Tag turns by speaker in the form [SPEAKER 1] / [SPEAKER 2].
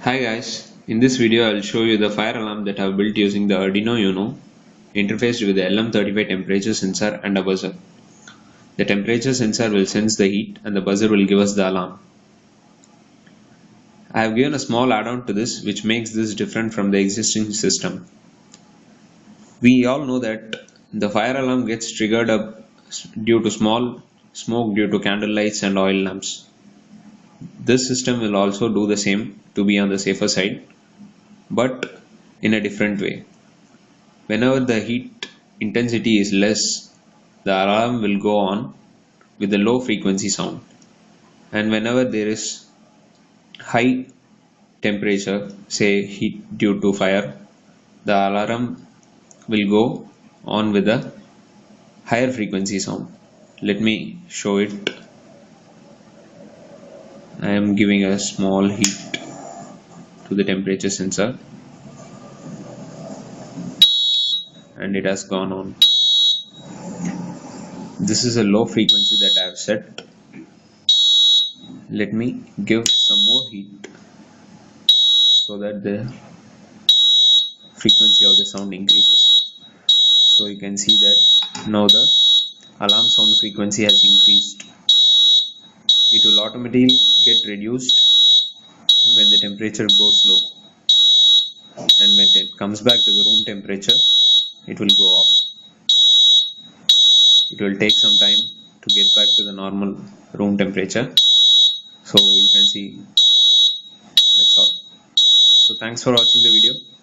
[SPEAKER 1] Hi guys, in this video I'll show you the fire alarm that I've built using the Arduino Uno interfaced with the LM35 temperature sensor and a buzzer. The temperature sensor will sense the heat and the buzzer will give us the alarm. I have given a small add-on to this which makes this different from the existing system. We all know that the fire alarm gets triggered up due to small smoke due to candle lights and oil lamps. This system will also do the same to be on the safer side, but in a different way. Whenever the heat intensity is less, the alarm will go on with a low frequency sound. And whenever there is high temperature, say heat due to fire, the alarm will go on with a higher frequency sound. Let me show it. I am giving a small heat to the temperature sensor and it has gone on. This is a low frequency that I have set. Let me give some more heat so that the frequency of the sound increases. So you can see that now the alarm sound frequency has increased. It will automatically get reduced when the temperature goes low, and when it comes back to the room temperature it will go off. It will take some time to get back to the normal room temperature. So you can see that's all. So thanks for watching the video.